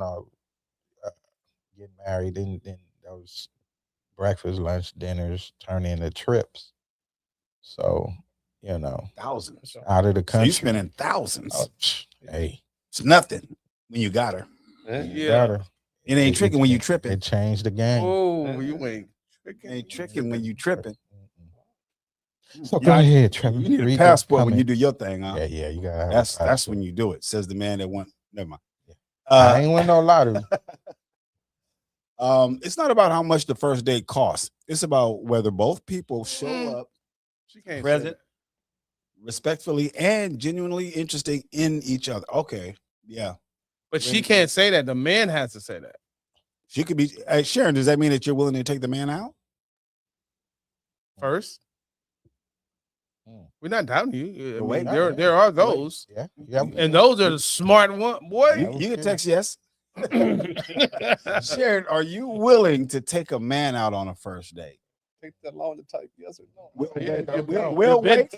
married, then those breakfast, lunch, dinners turn into trips. So, Thousands. out of the So country. you spending thousands. Oh, hey, It's nothing when you got her. Yeah. gotta- It ain't tricking when you tripping. It changed the game. Oh, you ain't. It ain't tricking when you tripping. So go ahead, Trevor. You need a Read the passport when you comment. do your thing, huh? Yeah, you gotta. have a That's passport. when you do it. Says the man that won. Never mind. I ain't win no lottery. It's not about how much the first date costs. It's about whether both people show up She can't. present, respectfully, and genuinely interested in each other. Okay, yeah. But she can't say that. The man has to say that. She could be. Hey, Sharon, does that mean that you're willing to take the man out? First. We're not doubting you. I Wait, mean, there are those, Yeah. and those are the smart one, boy. You can text yes. Sharon, are you willing to take a man out on a first date? take that long to type yes or no.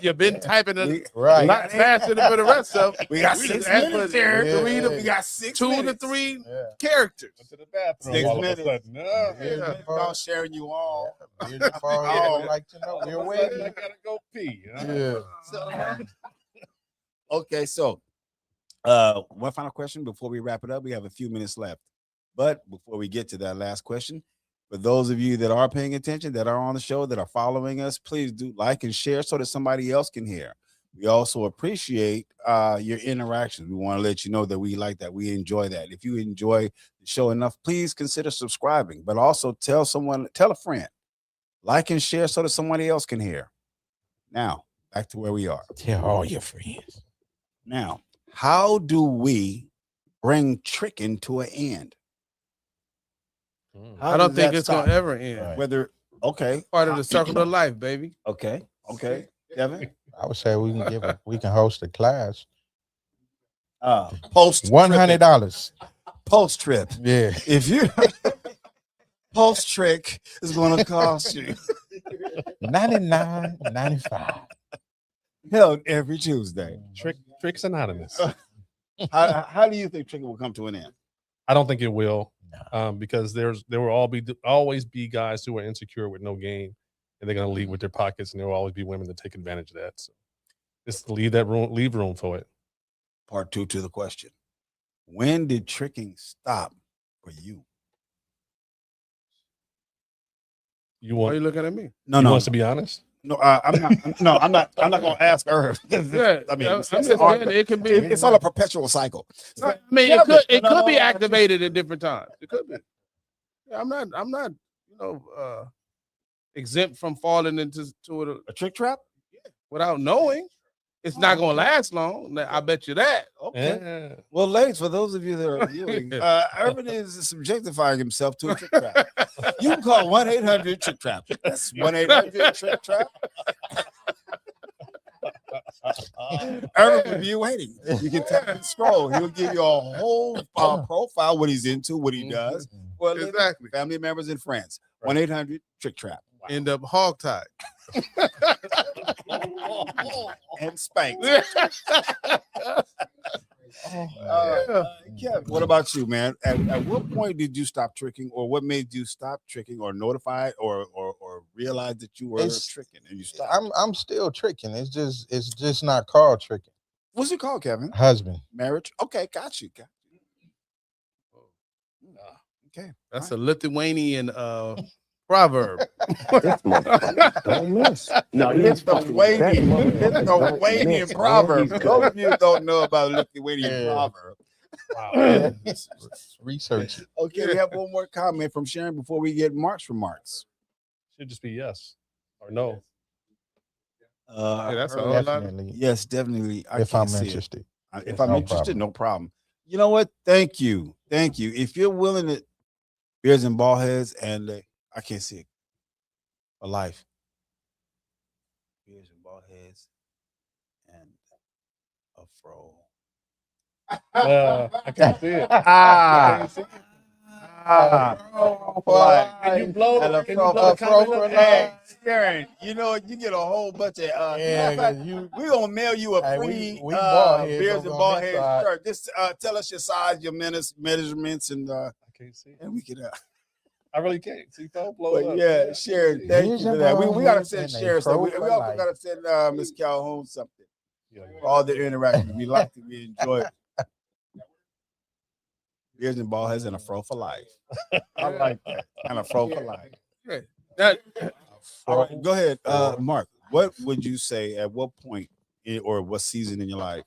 You've been typing it Right. a lot faster than for the rest of them. We got We 6 just asked minutes for here. Yeah, three to We got 6 2 to minutes. 3 Yeah. characters. Went to the bathroom 6 all of a minutes. sudden. No. Yeah. Y'all sharing you all. Bearded bald head would like to know. All We're of a sudden, I waiting. gotta go pee. Huh? Yeah. Okay, so one final question before we wrap it up. We have a few minutes left. But before we get to that last question, for those of you that are paying attention, that are on the show, that are following us, please do like and share so that somebody else can hear. We also appreciate your interactions. We want to let you know that we like that. We enjoy that. If you enjoy the show enough, please consider subscribing, but also tell a friend, like and share so that somebody else can hear. Now, back to where we are. Tell all your friends. Now, how do we bring tricking to an end? How I don't does think that it's stop? gonna ever end. Right. Whether part Part of the circle of life, baby. Okay, Kevin. I would say we can host a class. Post $100. post trip. Yeah. If you post trick is going to cost you $99.95. held every Tuesday. Tricks Anonymous. How do you think tricking will come to an end? I don't think it will, because there will always be guys who are insecure with no game, and they're gonna leave with their pockets, and there will always be women that take advantage of that. So just leave room for it. Part 2 to the question: when did tricking stop for you? Why are you looking at me? No, wants to be honest. No, I'm not. No, I'm not. I'm not going to ask her. Yeah, I mean, I'm just saying it can be. it's all a perpetual cycle. I mean, it could be activated at different times. It could be. Yeah, I'm not, exempt from falling into A trick trap? without knowing. It's not gonna last long. I bet you that. Okay. Yeah. Well, ladies, for those of you that are viewing, Urban is subjectifying himself to a trick trap. You can call 1-800-TRICK-TRAP. That's 1-800-TRICK-TRAP. Urban will be waiting. You can tap and scroll. He'll give you a whole profile, what he's into, what he does. Well, Exactly. family members and friends. 1-800-TRICK-TRAP. End up hogtied. And spanked. Kev, what about you, man? At what point did you stop tricking, or what made you stop tricking, or notify, or realize that you were tricking and you stopped? I'm still tricking. It's just not called tricking. What's it called, Kevin? Husband. Marriage. Okay, got you. Okay, That's a Lithuanian proverb. This motherfucker don't miss. No, It's the Lithuanian proverb. Those of you who don't know about Lithuanian proverb. Wow. Research. Okay, we have one more comment from Sharon before we get Mark's remarks. Should just be yes or no. That's a whole lot. Definitely. Yes, definitely. If I'm interested. If I'm No interested, problem. no problem. You know what? Thank you. If you're willing to, beards and bald heads, and I can't see it for life. Beards and bald heads and a fro. I can't see it. Can you blow? And a Can you fro, blow the comment up? Hey, Sharon, you know you get a whole bunch of. We're gonna mail you a free we bald heads beards and over on bald this head side. shirt. Just tell us your size, your measurements, and I can't see it. we can. I really can't. See, don't blow But it up. yeah, Sharon, thank you Beards for and that. bald We gotta heads send and a Sharon something. We fro also for gotta send Miss Calhoun something for all the interactions. We like it. We enjoy it. Beards and bald heads and a fro for life. I like that. And a fro for life. All right, go ahead, Mark. What would you say? At what point or what season in your life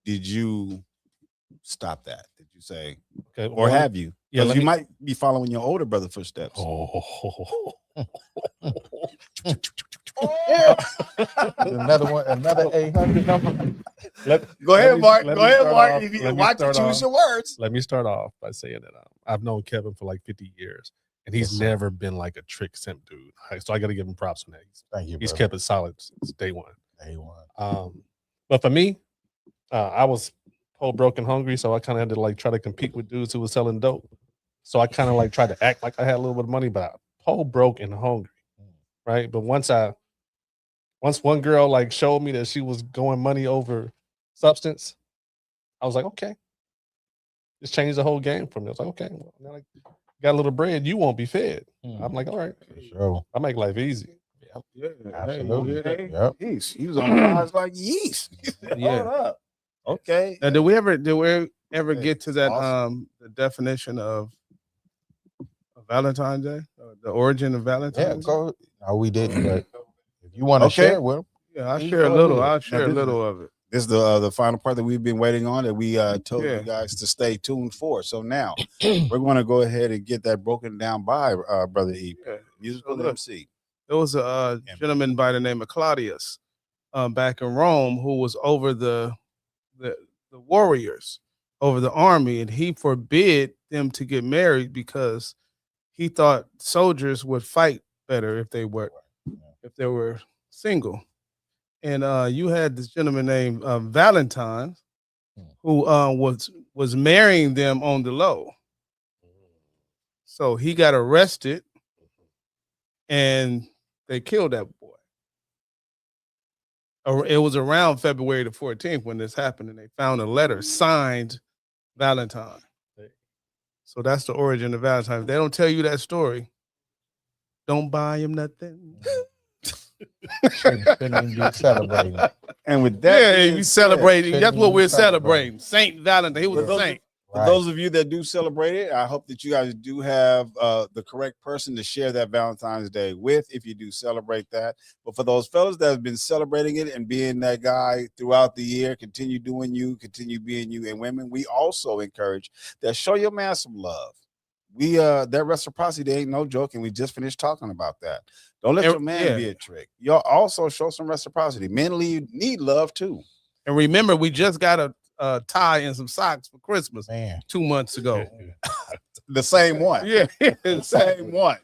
did you stop that? Did you say, Okay, or have you? Yeah, Because you might be following your older brother footsteps. Another one, another 800 number. Go ahead, Mark. let Go me ahead, start Mark. off- If let you me watch start choose off. your words. Let me start off by saying that I've known Kevin for like 50 years, and he's Yes, sir. never been like a trick simp dude. So I got to give him props on that. Thank you. He's brother. kept it solid since day one. Day one. But for me, I was whole broke and hungry, so I kind of had to like try to compete with dudes who was selling dope. So I kind of like tried to act like I had a little bit of money, but I poor, broke, and hungry, right? But once one girl like showed me that she was going money over substance, I was like, okay, just changed the whole game for me. I was like, okay, well, now I got a little bread, you won't be fed. I'm like, all right, For sure. I make life easy. Yeah, Absolutely. Hey, Yep. Yeast. He was on the rise like yeast. Yeah. Hold up. Okay. Now, did we ever Okay, get to that awesome. the definition of Valentine's Day, the origin of Yeah, Valentine's Day? go. No, we didn't, but if you want to Okay. share with them, Yeah, I'll Please share a go little. ahead. I'll share a this is little of it. This is the final part that we've been waiting on that we told Yeah. you guys to stay tuned for. So now we're going to go ahead and get that broken down by Brother E. Yeah. Musical So look, MC. There was a gentleman by the name of Claudius back in Rome who was over the warriors, over the army, and he forbid them to get married because he thought soldiers would fight better if they were single. And you had this gentleman named Valentine who was marrying them on the low. So he got arrested and they killed that boy. It was around February the 14th when this happened, and they found a letter signed Valentine. So that's the origin of Valentine. If they don't tell you that story, don't buy him nothing. shouldn't even be celebrating. And with that, Yeah, being you said, celebrating. That's shouldn't what be we're celebrating. celebrating. Saint Valentine. He was a saint. For Right. those of you that do celebrate it, I hope that you guys do have the correct person to share that Valentine's Day with if you do celebrate that. But for those fellas that have been celebrating it and being that guy throughout the year, continue doing you, continue being you. And women, we also encourage that show your man some love. We that reciprocity ain't no joke, and we just finished talking about that. Don't let your man be a trick. Y'all also show some reciprocity. Men need love too. And remember, we just got a tie and some socks for Christmas Man, 2 months ago. The same one. Yeah, The same one.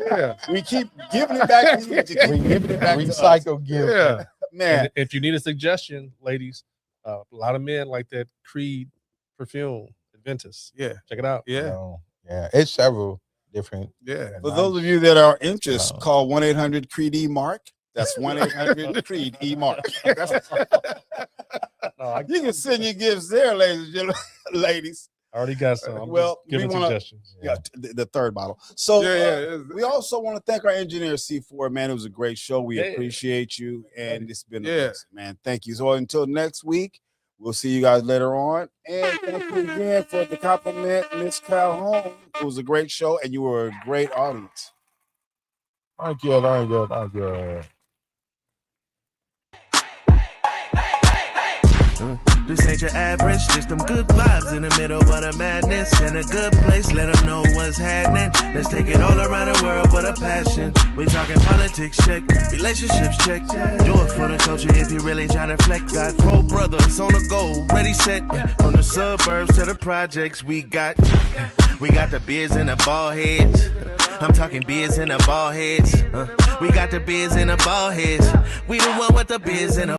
yeah. We keep giving it back to you, but you keep giving it back to us. recycle gift. Yeah. Man, And if you need a suggestion, ladies, a lot of men like that Creed perfume, Adventus. Yeah. Check it out. Yeah. Yeah, it's several different. Yeah. for those of you that are interested, call 1-800-CREED-E-MARK. That's 1-800-CREED-E-MARK. You can send your gifts there, ladies and gentlemen. Ladies. I already got some. I'm Well, just giving we wanna- suggestions. Yeah, the third bottle. So Yeah. we also want to thank our engineer C4. Man, it was a great show. We Yeah. appreciate you, and it's been a Yeah. blessing, man. Thank you. So until next week, we'll see you guys later on. And thank you again for the compliment, Miss Calhoun. It was a great show, and you were a great audience. Thank you. This ain't your average, just them good vibes in the middle of the madness. In a good place, let them know what's happening. Let's take it all around the world with a passion. We talking politics, check, relationships, check. Do it for the culture if you really trying to flex. Got 4 brothers on the go, ready, set. From the suburbs to the projects, we got the beers and the ball heads. I'm talking beers and the ball heads. We got the beers and the ball heads. We the one with the beers and the